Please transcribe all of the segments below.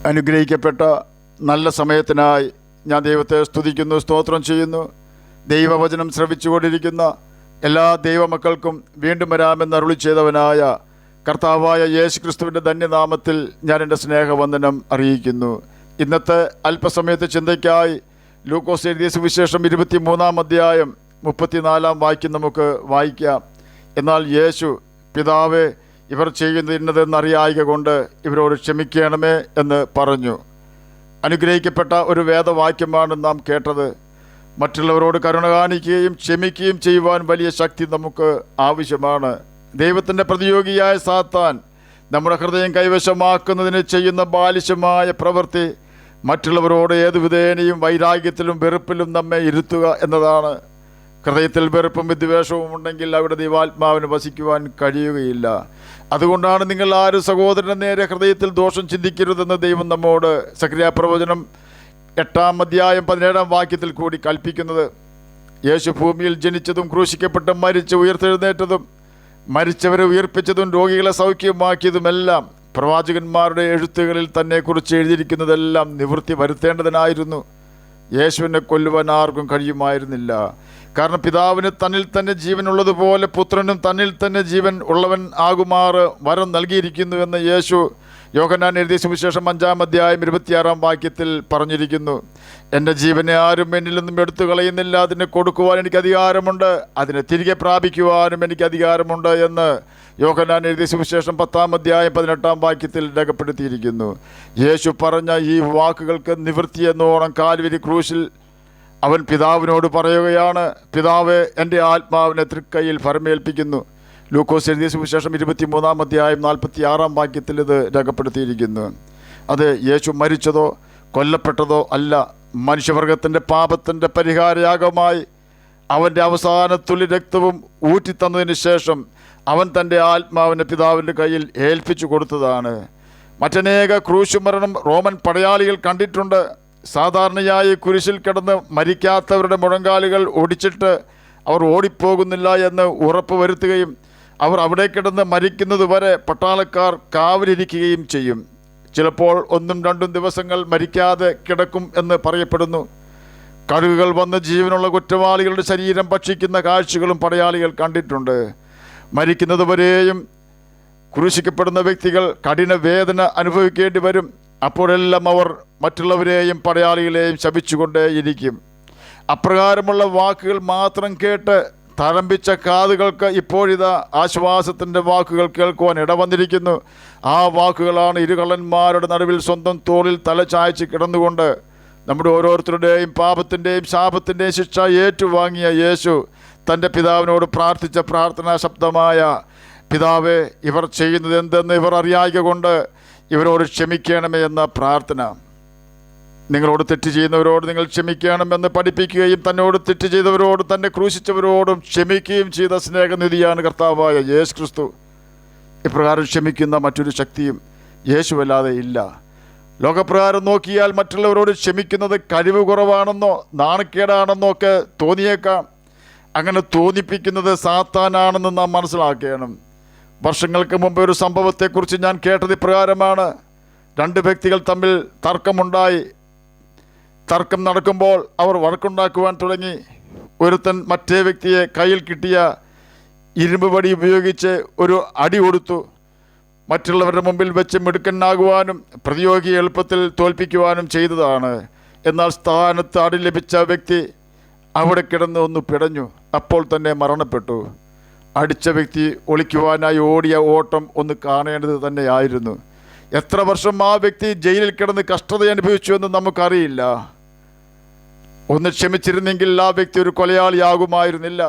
അനുഗ്രഹിക്കപ്പെട്ട നല്ല സമയത്തിനായി ഞാൻ ദൈവത്തെ സ്തുതിക്കുന്നു, സ്തോത്രം ചെയ്യുന്നു. ദൈവവചനം ശ്രവിച്ചുകൊണ്ടിരിക്കുന്ന എല്ലാ ദൈവമക്കൾക്കും വീണ്ടും വരാമെന്ന് അരുളി ചെയ്തവനായ കർത്താവായ യേശു ക്രിസ്തുവിൻ്റെ ധന്യനാമത്തിൽ ഞാൻ എൻ്റെ സ്നേഹവന്ദനം അറിയിക്കുന്നു. ഇന്നത്തെ അല്പസമയത്തെ ചിന്തയ്ക്കായി ലൂക്കോസ് എഴുതിയ സുവിശേഷം 23-ാം അധ്യായം 34-ാം വാക്യം നമുക്ക് വായിക്കാം. എന്നാൽ യേശു, പിതാവേ, ഇവർ ചെയ്യുന്നത് ഇന്നതെന്നറിയായിക കൊണ്ട് ഇവരോട് ക്ഷമിക്കണമേ എന്ന് പറഞ്ഞു. അനുഗ്രഹിക്കപ്പെട്ട ഒരു വേദവാക്യമാണ് നാം കേട്ടത്. മറ്റുള്ളവരോട് കരുണ കാണിക്കുകയും ക്ഷമിക്കുകയും ചെയ്യുവാൻ വലിയ ശക്തി നമുക്ക് ആവശ്യമാണ്. ദൈവത്തിൻ്റെ പ്രതിയോഗിയായ സാത്താൻ നമ്മുടെ ഹൃദയം കൈവശമാക്കുന്നതിന് ചെയ്യുന്ന ബാലിശമായ പ്രവൃത്തി മറ്റുള്ളവരോട് ഏതുവിധേനയും വൈരാഗ്യത്തിലും വെറുപ്പിലും നമ്മെ ഇരുത്തുക എന്നതാണ്. ഹൃദയത്തിൽ വെറുപ്പും വിദ്വേഷവും ഉണ്ടെങ്കിൽ അവിടെ ദൈവാത്മാവിന് വസിക്കുവാൻ കഴിയുകയില്ല. അതുകൊണ്ടാണ് നിങ്ങൾ ആരും സഹോദരന് നേരെ ഹൃദയത്തിൽ ദോഷം ചിന്തിക്കരുതെന്ന് ദൈവം നമ്മോട് സക്രിയ പ്രവചനം 8-ാം അധ്യായം 17-ാം വാക്യത്തിൽ കൂടി കൽപ്പിക്കുന്നത്. യേശു ഭൂമിയിൽ ജനിച്ചതും ക്രൂശിക്കപ്പെട്ട് മരിച്ച് ഉയർത്തെഴുന്നേറ്റതും മരിച്ചവരെ ഉയർപ്പിച്ചതും രോഗികളെ സൗഖ്യമാക്കിയതുമെല്ലാം പ്രവാചകന്മാരുടെ എഴുത്തുകളിൽ തന്നെ കുറിച്ച് എഴുതിയിരിക്കുന്നതെല്ലാം നിവൃത്തി വരുത്തേണ്ടതിനായിരുന്നു. യേശുവിനെ കൊല്ലുവാൻ ആർക്കും കഴിയുമായിരുന്നില്ല. കാരണം പിതാവിന് തന്നിൽ തന്നെ ജീവൻ ഉള്ളതുപോലെ പുത്രനും തന്നിൽ തന്നെ ജീവൻ ഉള്ളവൻ ആകുമാറ് വരം നൽകിയിരിക്കുന്നുവെന്ന് യേശു യോഹന്നാൻ എഴുതിയ സുവിശേഷം 5-ാം അധ്യായം 26-ാം വാക്യത്തിൽ പറഞ്ഞിരിക്കുന്നു. എൻ്റെ ജീവനെ ആരും എന്നിൽ നിന്നും എടുത്തു കളയുന്നില്ല. അതിനെ കൊടുക്കുവാൻ എനിക്ക് അധികാരമുണ്ട്, അതിനെ തിരികെ പ്രാപിക്കുവാനും എനിക്ക് അധികാരമുണ്ട് എന്ന് യോഹന്നാൻ എഴുതിയ സുവിശേഷം 10-ാം അധ്യായം 18-ാം വാക്യത്തിൽ രേഖപ്പെടുത്തിയിരിക്കുന്നു. യേശു പറഞ്ഞ ഈ വാക്കുകൾക്ക് നിവൃത്തി എന്നോണം കാൽവരി ക്രൂശിൽ അവൻ പിതാവിനോട് പറയുകയാണ്, പിതാവേ, എൻ്റെ ആത്മാവിനെ തൃക്കൈയിൽ ഫരമേൽപ്പിക്കുന്നു. ലൂക്കോസ് എഴുതിയ സുവിശേഷം 23-ാം അധ്യായം 46-ാം വാക്യത്തിൽ ഇത് രേഖപ്പെടുത്തിയിരിക്കുന്നു. അത് യേശു മരിച്ചതോ കൊല്ലപ്പെട്ടതോ അല്ല. മനുഷ്യവർഗത്തിൻ്റെ പാപത്തിൻ്റെ പരിഹാരയാഗമായി അവൻ്റെ അവസാന തുള്ളി രക്തവും ഊറ്റിത്തന്നതിന് ശേഷം അവൻ തൻ്റെ ആത്മാവിനെ പിതാവിൻ്റെ കയ്യിൽ ഏൽപ്പിച്ചു കൊടുത്തതാണ്. മറ്റനേക ക്രൂശുമരണം റോമൻ പടയാളികൾ കണ്ടിട്ടുണ്ട്. സാധാരണയായി കുരിശിൽ കിടന്ന് മരിക്കാത്തവരുടെ മുഴങ്കാലുകൾ ഒടിച്ചിട്ട് അവർ ഓടിപ്പോകുന്നില്ല എന്ന് ഉറപ്പ് വരുത്തുകയും അവർ അവിടെ കിടന്ന് മരിക്കുന്നത് വരെ പട്ടാളക്കാർ കാവലിരിക്കുകയും ചെയ്യും. ചിലപ്പോൾ 1-2 ദിവസങ്ങൾ മരിക്കാതെ കിടക്കും എന്ന് പറയപ്പെടുന്നു. കഴുകുകൾ വന്ന് ജീവനുള്ള കുറ്റവാളികളുടെ ശരീരം ഭക്ഷിക്കുന്ന കാഴ്ചകളും പടയാളികൾ കണ്ടിട്ടുണ്ട്. മരിക്കുന്നതുവരെയും ക്രൂശിക്കപ്പെടുന്ന വ്യക്തികൾ കഠിന വേദന അനുഭവിക്കേണ്ടി വരും. അപ്പോഴെല്ലാം അവർ മറ്റുള്ളവരെയും പടയാളികളെയും ശപിച്ചുകൊണ്ടേയിരിക്കും. അപ്രകാരമുള്ള വാക്കുകൾ മാത്രം കേട്ട് തഴമ്പിച്ച കാതുകൾക്ക് ഇപ്പോഴിതാ ആശ്വാസത്തിൻ്റെ വാക്കുകൾ കേൾക്കുവാൻ ഇടവന്നിരിക്കുന്നു. ആ വാക്കുകളാണ് ഇരുകള്ളന്മാരുടെ നടുവിൽ സ്വന്തം തോളിൽ തലചായ്ച്ച് കിടന്നുകൊണ്ട് നമ്മുടെ ഓരോരുത്തരുടെയും പാപത്തിൻ്റെയും ശാപത്തിൻ്റെയും ശിക്ഷ ഏറ്റുവാങ്ങിയ യേശു തൻ്റെ പിതാവിനോട് പ്രാർത്ഥിച്ച പ്രാർത്ഥനാ ശബ്ദമായ, പിതാവേ, ഇവർ ചെയ്യുന്നത് എന്തെന്ന് ഇവർ അറിയായ്ക കൊണ്ട് ഇവരോട് ക്ഷമിക്കണമേ എന്ന പ്രാർത്ഥന. നിങ്ങളോട് തെറ്റ് ചെയ്യുന്നവരോട് നിങ്ങൾ ക്ഷമിക്കണമെന്ന് പഠിപ്പിക്കുകയും തന്നോട് തെറ്റ് ചെയ്തവരോട് തന്നെ ക്രൂശിച്ചവരോടും ക്ഷമിക്കുകയും ചെയ്ത സ്നേഹനിധിയാണ് കർത്താവായ യേശു ക്രിസ്തു. ഇപ്രകാരം ക്ഷമിക്കുന്ന മറ്റൊരു ശക്തിയും യേശുവല്ലാതെ ഇല്ല. ലോകപ്രകാരം നോക്കിയാൽ മറ്റുള്ളവരോട് ക്ഷമിക്കുന്നത് കഴിവ് കുറവാണെന്നോ നാണക്കേടാണെന്നോ ഒക്കെ തോന്നിയേക്കാം. അങ്ങനെ തോന്നിപ്പിക്കുന്നത് സാത്താനാണെന്ന് നാം മനസ്സിലാക്കണം. വർഷങ്ങൾക്ക് മുമ്പ് ഒരു സംഭവത്തെക്കുറിച്ച് ഞാൻ കേട്ടത് ഇപ്രകാരമാണ്. 2 വ്യക്തികൾ തമ്മിൽ തർക്കമുണ്ടായി. തർക്കം നടക്കുമ്പോൾ അവർ വഴക്കുണ്ടാക്കുവാൻ തുടങ്ങി. ഒരുത്തൻ മറ്റേ വ്യക്തിയെ കയ്യിൽ കിട്ടിയ ഇരുമ്പ് വടി ഉപയോഗിച്ച് ഒരു അടി കൊടുത്തു. മറ്റുള്ളവരുടെ മുമ്പിൽ വെച്ച് മിടുക്കനാകുവാനും പ്രതിയോഗിയെ എളുപ്പത്തിൽ തോൽപ്പിക്കുവാനും ചെയ്തതാണ്. എന്നാൽ സ്ഥാനത്ത് അടി ലഭിച്ച വ്യക്തി അവിടെ കിടന്ന് ഒന്ന് പിടഞ്ഞു. അപ്പോൾ തന്നെ മരണപ്പെട്ടു. അടിച്ച വ്യക്തി ഒളിക്കുവാനായി ഓടിയ ഓട്ടം ഒന്ന് കാണേണ്ടത് തന്നെയായിരുന്നു. എത്ര വർഷം ആ വ്യക്തി ജയിലിൽ കിടന്ന് കഷ്ടത അനുഭവിച്ചു എന്ന് നമുക്കറിയില്ല. ഒന്ന് ക്ഷമിച്ചിരുന്നെങ്കിൽ ആ വ്യക്തി ഒരു കൊലയാളിയാകുമായിരുന്നില്ല.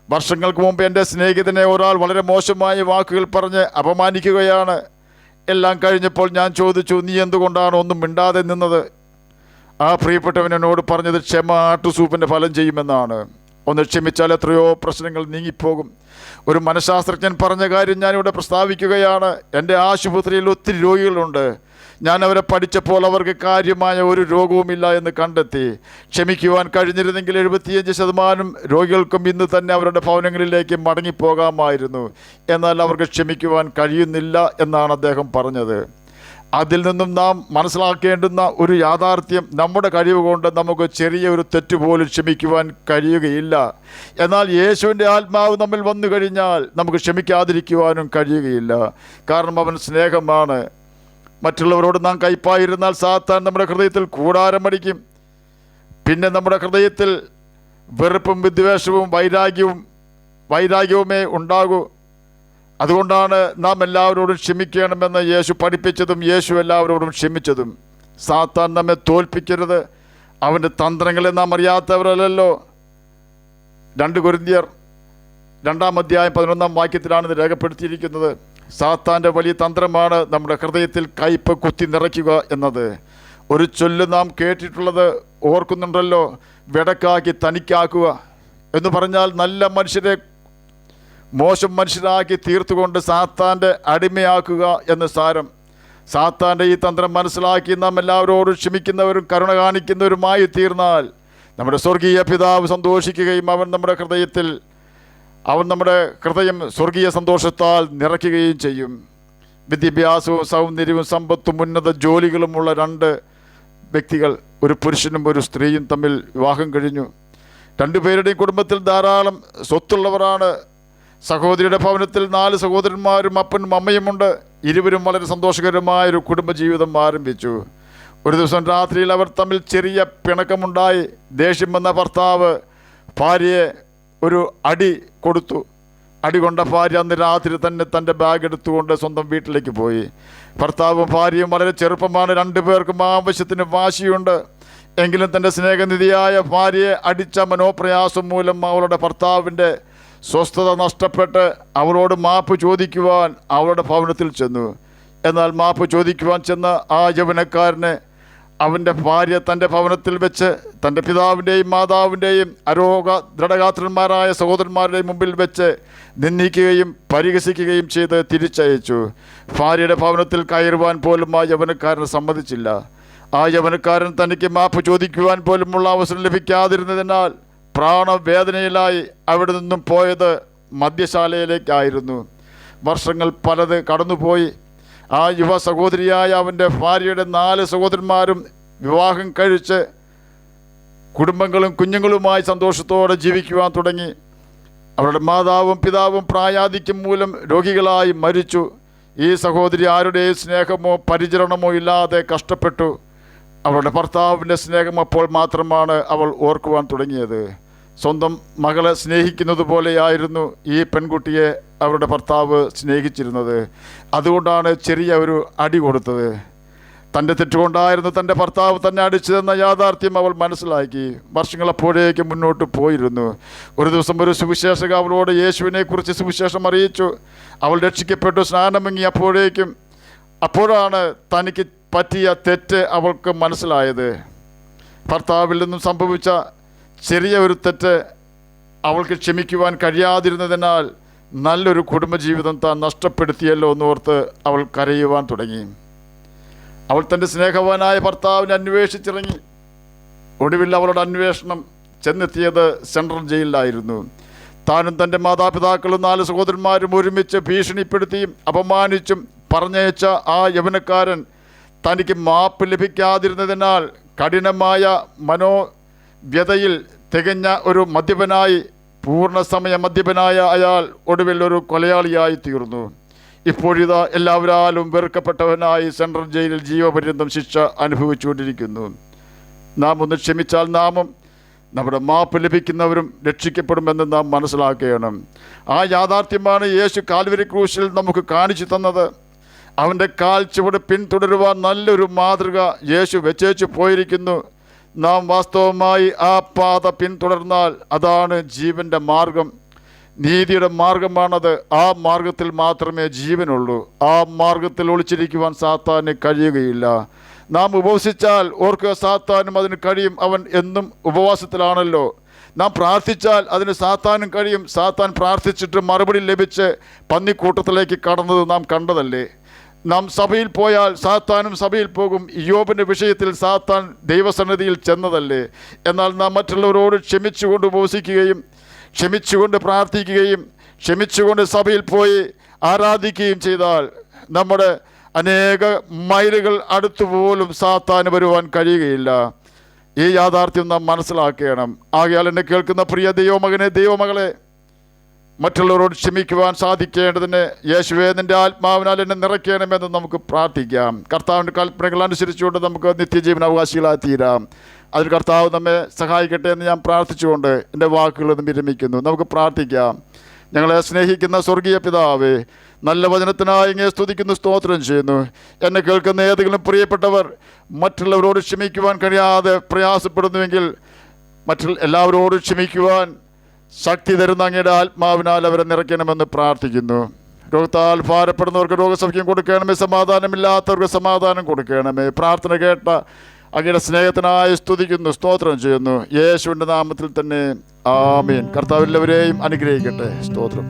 വർഷങ്ങൾക്ക് മുമ്പ് എൻ്റെ സ്നേഹിതനെ ഒരാൾ വളരെ മോശമായ വാക്കുകൾ പറഞ്ഞ് അപമാനിക്കുകയാണ്. എല്ലാം കഴിഞ്ഞപ്പോൾ ഞാൻ ചോദിച്ചു, നീ എന്തുകൊണ്ടാണ് ഒന്നും മിണ്ടാതെ നിന്നത്? ആ പ്രിയപ്പെട്ടവൻ എന്നോട് പറഞ്ഞത് ക്ഷമ ആട്ടുസൂപ്പിൻ്റെ ഫലം ചെയ്യുമെന്നാണ്. ഒന്ന് ക്ഷമിച്ചാൽ എത്രയോ പ്രശ്നങ്ങൾ നീങ്ങിപ്പോകും. ഒരു മനഃശാസ്ത്രജ്ഞൻ പറഞ്ഞ കാര്യം ഞാനിവിടെ പ്രസ്താവിക്കുകയാണ്. എൻ്റെ ആശുപത്രിയിൽ ഒത്തിരി രോഗികളുണ്ട്. ഞാൻ അവരെ പഠിച്ചപ്പോൾ അവർക്ക് കാര്യമായ ഒരു രോഗവുമില്ല എന്ന് കണ്ടെത്തി. ക്ഷമിക്കുവാൻ കഴിഞ്ഞിരുന്നെങ്കിൽ 75% രോഗികൾക്കും ഇന്ന് തന്നെ അവരുടെ ഭവനങ്ങളിലേക്ക് മടങ്ങിപ്പോകാമായിരുന്നു. എന്നാൽ അവർക്ക് ക്ഷമിക്കുവാൻ കഴിയുന്നില്ല എന്നാണ് അദ്ദേഹം പറഞ്ഞത്. അതിൽ നിന്നും നാം മനസ്സിലാക്കേണ്ടുന്ന ഒരു യാഥാർത്ഥ്യം, നമ്മുടെ കഴിവ് കൊണ്ട് നമുക്ക് ചെറിയ ഒരു തെറ്റ് പോലും ക്ഷമിക്കുവാൻ കഴിയുകയില്ല. എന്നാൽ യേശുവിൻ്റെ ആത്മാവ് നമ്മിൽ വന്നു കഴിഞ്ഞാൽ നമുക്ക് ക്ഷമിക്കാതിരിക്കുവാനും കഴിയുകയില്ല. കാരണം അവൻ സ്നേഹമാണ്. മറ്റുള്ളവരോട് നാം കയ്പായിരുന്നാൽ സാത്താൻ നമ്മുടെ ഹൃദയത്തിൽ കൂടാരമടിക്കും. പിന്നെ നമ്മുടെ ഹൃദയത്തിൽ വെറുപ്പും വിദ്വേഷവും വൈരാഗ്യവുമേ ഉണ്ടാകൂ. അതുകൊണ്ടാണ് നാം എല്ലാവരോടും ക്ഷമിക്കണമെന്ന് യേശു പഠിപ്പിച്ചതും യേശു എല്ലാവരോടും ക്ഷമിച്ചതും. സാത്താൻ നമ്മെ തോൽപ്പിക്കരുത്. അവൻ്റെ തന്ത്രങ്ങളെ നാം അറിയാത്തവരല്ലോ. 2 കൊരിന്ത്യർ 2-ാം അധ്യായം 11-ാം വാക്യത്തിലാണ് ഇത് രേഖപ്പെടുത്തിയിരിക്കുന്നത്. സാത്താൻ്റെ വലിയ തന്ത്രമാണ് നമ്മുടെ ഹൃദയത്തിൽ കയ്പ് കുത്തി നിറയ്ക്കുക എന്നത്. ഒരു ചൊല്ല് നാം കേട്ടിട്ടുള്ളത് ഓർക്കുന്നുണ്ടല്ലോ, വെടക്കാക്കി തനിക്കാക്കുക എന്ന് പറഞ്ഞാൽ നല്ല മനുഷ്യരെ മോശം മനുഷ്യരാക്കി തീർത്തുകൊണ്ട് സാത്താൻ്റെ അടിമയാക്കുക എന്ന് സാരം. സാത്താൻ്റെ ഈ തന്ത്രം മനസ്സിലാക്കി നാം എല്ലാവരോടും ക്ഷമിക്കുന്നവരും കരുണ കാണിക്കുന്നവരുമായി തീർന്നാൽ നമ്മുടെ സ്വർഗീയ പിതാവ് സന്തോഷിക്കുകയും അവൻ നമ്മുടെ ഹൃദയം സ്വർഗീയ സന്തോഷത്താൽ നിറയ്ക്കുകയും ചെയ്യും. വിദ്യാഭ്യാസവും സൗന്ദര്യവും സമ്പത്തും ഉന്നത ജോലികളുമുള്ള 2 വ്യക്തികൾ, ഒരു പുരുഷനും ഒരു സ്ത്രീയും തമ്മിൽ വിവാഹം കഴിഞ്ഞു. 2 പേരുടെയും കുടുംബത്തിൽ ധാരാളം സ്വത്തുള്ളവരാണ്. സഹോദരിയുടെ ഭവനത്തിൽ 4 സഹോദരന്മാരും അപ്പനും അമ്മയുമുണ്ട്. ഇരുവരും വളരെ സന്തോഷകരമായൊരു കുടുംബജീവിതം ആരംഭിച്ചു. ഒരു ദിവസം രാത്രിയിൽ അവർ തമ്മിൽ ചെറിയ പിണക്കമുണ്ടായി. ദേഷ്യം വന്ന ഭർത്താവ് ഭാര്യയെ ഒരു അടി കൊടുത്തു. അടി കൊണ്ട ഭാര്യ അന്ന് രാത്രി തന്നെ തൻ്റെ ബാഗ് എടുത്തുകൊണ്ട് സ്വന്തം വീട്ടിലേക്ക് പോയി. ഭർത്താവും ഭാര്യയും വളരെ ചെറുപ്പമാണ്. 2 പേർക്കും ആവശ്യത്തിന് വാശിയുണ്ട്. എങ്കിലും തൻ്റെ സ്നേഹനിധിയായ ഭാര്യയെ അടിച്ച മനോപ്രയാസം മൂലം അവളുടെ ഭർത്താവിൻ്റെ സ്വസ്ഥത നഷ്ടപ്പെട്ട് അവളോട് മാപ്പ് ചോദിക്കുവാൻ അവളുടെ ഭവനത്തിൽ ചെന്നു. എന്നാൽ മാപ്പ് ചോദിക്കുവാൻ ചെന്ന ആ യൗവനക്കാരനെ അവൻ്റെ ഭാര്യ തൻ്റെ ഭവനത്തിൽ വെച്ച് തൻ്റെ പിതാവിൻ്റെയും മാതാവിൻ്റെയും ദൃഢഗാത്രന്മാരായ സഹോദരന്മാരുടെയും മുമ്പിൽ വെച്ച് നിന്ദിക്കുകയും പരിഹസിക്കുകയും ചെയ്ത് തിരിച്ചയച്ചു. ഭാര്യയുടെ ഭവനത്തിൽ കയറുവാൻ പോലും ആ യൗവനക്കാരൻ സമ്മതിച്ചില്ല. ആ യൗവനക്കാരൻ തനിക്ക് മാപ്പ് ചോദിക്കുവാൻ പോലുമുള്ള അവസരം ലഭിക്കാതിരുന്നതിനാൽ പ്രാണവേദനയിലായി അവിടെ നിന്നും പോയത് മദ്യശാലയിലേക്കായിരുന്നു. വർഷങ്ങൾ പലത് കടന്നുപോയി. ആ യുവ സഹോദരിയായ അവൻ്റെ ഭാര്യയുടെ 4 സഹോദരന്മാരും വിവാഹം കഴിച്ച് കുടുംബങ്ങളും കുഞ്ഞുങ്ങളുമായി സന്തോഷത്തോടെ ജീവിക്കുവാൻ തുടങ്ങി. അവരുടെ മാതാവും പിതാവും പ്രായാധിക്യം മൂലം രോഗികളായി മരിച്ചു. ഈ സഹോദരി ആരുടെയും സ്നേഹമോ പരിചരണമോ ഇല്ലാതെ കഷ്ടപ്പെട്ടു. അവളുടെ ഭർത്താവിൻ്റെ സ്നേഹം അപ്പോൾ മാത്രമാണ് അവൾ ഓർക്കുവാൻ തുടങ്ങിയത്. സ്വന്തം മകളെ സ്നേഹിക്കുന്നത് പോലെയായിരുന്നു ഈ പെൺകുട്ടിയെ അവരുടെ ഭർത്താവ് സ്നേഹിച്ചിരുന്നത്. അതുകൊണ്ടാണ് ചെറിയ ഒരു അടി കൊടുത്തത്. തൻ്റെ തെറ്റുകൊണ്ടായിരുന്നു തൻ്റെ ഭർത്താവ് തന്നെ അടിച്ചതെന്ന യാഥാർത്ഥ്യം അവൾ മനസ്സിലാക്കി. വർഷങ്ങളപ്പോഴേക്കും മുന്നോട്ട് പോയിരുന്നു. ഒരു ദിവസം ഒരു സുവിശേഷക അവളോട് യേശുവിനെക്കുറിച്ച് സുവിശേഷം അറിയിച്ചു. അവൾ രക്ഷിക്കപ്പെട്ടു, സ്നാനമങ്ങി. അപ്പോഴാണ് തനിക്ക് പറ്റിയ തെറ്റ് അവൾക്ക് മനസ്സിലായത്. ഭർത്താവിൽ നിന്നും സംഭവിച്ച ചെറിയ ഒരു തെറ്റ് അവൾക്ക് ക്ഷമിക്കുവാൻ കഴിയാതിരുന്നതിനാൽ നല്ലൊരു കുടുംബജീവിതം താൻ നഷ്ടപ്പെടുത്തിയല്ലോ എന്നോർത്ത് അവൾ കരയുവാൻ തുടങ്ങി. അവൾ തൻ്റെ സ്നേഹവാനായ ഭർത്താവിനെ അന്വേഷിച്ചിറങ്ങി. ഒടുവിൽ അവളുടെ അന്വേഷണം ചെന്നെത്തിയത് സെൻട്രൽ ജയിലിലായിരുന്നു. താനും തൻ്റെ മാതാപിതാക്കളും 4 സഹോദരന്മാരും ഒരുമിച്ച് ഭീഷണിപ്പെടുത്തിയും അപമാനിച്ചും പറഞ്ഞയച്ച ആ യൗവനക്കാരൻ തനിക്ക് മാപ്പ് ലഭിക്കാതിരുന്നതിനാൽ കഠിനമായ മനോവ്യതയിൽ തികഞ്ഞ ഒരു മദ്യപനായി, പൂർണ്ണസമയ മദ്യപനായ അയാൾ ഒടുവിൽ ഒരു കൊലയാളിയായി തീർന്നു. ഇപ്പോഴിതാ എല്ലാവരാലും വെറുക്കപ്പെട്ടവനായി സെൻട്രൽ ജയിലിൽ ജീവപര്യന്തം ശിക്ഷ അനുഭവിച്ചുകൊണ്ടിരിക്കുന്നു. നാം ഒന്ന് ക്ഷമിച്ചാൽ നാമും നമ്മുടെ മാപ്പ് ലഭിക്കുന്നവരും രക്ഷിക്കപ്പെടുമെന്ന് നാം മനസ്സിലാക്കണം. ആ യാഥാർത്ഥ്യമാണ് യേശു കാൽവരി ക്രൂശിൽ നമുക്ക് കാണിച്ചു തന്നത്. അവൻ്റെ കാൽ ചുവട് പിന്തുടരുവാൻ നല്ലൊരു മാതൃക യേശു വെച്ചേച്ചു പോയിരിക്കുന്നു. നാം വാസ്തവമായി ആ പാത പിന്തുടർന്നാൽ അതാണ് ജീവൻ്റെ മാർഗം, നീതിയുടെ മാർഗമാണത്. ആ മാർഗത്തിൽ മാത്രമേ ജീവനുള്ളൂ. ആ മാർഗത്തിൽ ഒളിച്ചിരിക്കുവാൻ സാത്താന് കഴിയുകയില്ല. നാം ഉപവസിച്ചാൽ ഓർക്കുക, സാത്താനും അതിന് കഴിയും. അവൻ എന്നും ഉപവാസത്തിലാണല്ലോ. നാം പ്രാർത്ഥിച്ചാൽ അതിന് സാത്താനും കഴിയും. സാത്താൻ പ്രാർത്ഥിച്ചിട്ട് മറുപടി ലഭിച്ച് പന്നിക്കൂട്ടത്തിലേക്ക് കടന്നത് നാം കണ്ടതല്ലേ. നാം സഭയിൽ പോയാൽ സാത്താനും സഭയിൽ പോകും. യോബിൻ്റെ വിഷയത്തിൽ സാത്താൻ ദൈവസന്നിധിയിൽ ചെന്നതല്ലേ. എന്നാൽ നാം മറ്റുള്ളവരോട് ക്ഷമിച്ചുകൊണ്ട് ഉപവസിക്കുകയും ക്ഷമിച്ചുകൊണ്ട് പ്രാർത്ഥിക്കുകയും ക്ഷമിച്ചുകൊണ്ട് സഭയിൽ പോയി ആരാധിക്കുകയും ചെയ്താൽ നമ്മുടെ അനേക മൈലുകൾ അടുത്തുപോലും സാത്താന് വരുവാൻ കഴിയുകയില്ല. ഈ യാഥാർത്ഥ്യം നാം മനസ്സിലാക്കണം. ആകയാൽ എന്നെ കേൾക്കുന്ന പ്രിയ ദൈവമകനെ, ദൈവമകളെ, മറ്റുള്ളവരോട് ക്ഷമിക്കുവാൻ സാധിക്കേണ്ടതിന് യേശുവേ നിൻ്റെ ആത്മാവിനാൽ എന്നെ നിറയ്ക്കണമെന്ന് നമുക്ക് പ്രാർത്ഥിക്കാം. കർത്താവിൻ്റെ കൽപ്പനകൾ അനുസരിച്ചുകൊണ്ട് നമുക്ക് നിത്യജീവന അവകാശികളായി തീരാം. അതിൽ കർത്താവ് നമ്മെ സഹായിക്കട്ടെ എന്ന് ഞാൻ പ്രാർത്ഥിച്ചുകൊണ്ട് എൻ്റെ വാക്കുകളൊന്നും വിരമിക്കുന്നു. നമുക്ക് പ്രാർത്ഥിക്കാം. ഞങ്ങളെ സ്നേഹിക്കുന്ന സ്വർഗീയ പിതാവേ, നല്ല വചനത്തിനായി ഇങ്ങനെ സ്തുതിക്കുന്നു, സ്തോത്രം ചെയ്യുന്നു. എന്നെ കേൾക്കുന്ന ഏതെങ്കിലും പ്രിയപ്പെട്ടവർ മറ്റുള്ളവരോട് ക്ഷമിക്കുവാൻ കഴിയാതെ പ്രയാസപ്പെടുന്നുവെങ്കിൽ എല്ലാവരോടും ക്ഷമിക്കുവാൻ ശക്തി തരുന്ന അങ്ങയുടെ ആത്മാവിനാൽ അവരെ നിറയ്ക്കണമെന്ന് പ്രാർത്ഥിക്കുന്നു. രോഗത്താൽ ഭാരപ്പെടുന്നവർക്ക് രോഗസൗഖ്യം കൊടുക്കണമേ, സമാധാനമില്ലാത്തവർക്ക് സമാധാനം കൊടുക്കണമേ. പ്രാർത്ഥന കേട്ട അങ്ങയുടെ സ്നേഹത്തിനായി സ്തുതിക്കുന്നു, സ്തോത്രം ചെയ്യുന്നു. യേശുവിൻ്റെ നാമത്തിൽ തന്നെ ആമേൻ. കർത്താവ് എല്ലാവരെയും അനുഗ്രഹിക്കട്ടെ. സ്തോത്രം.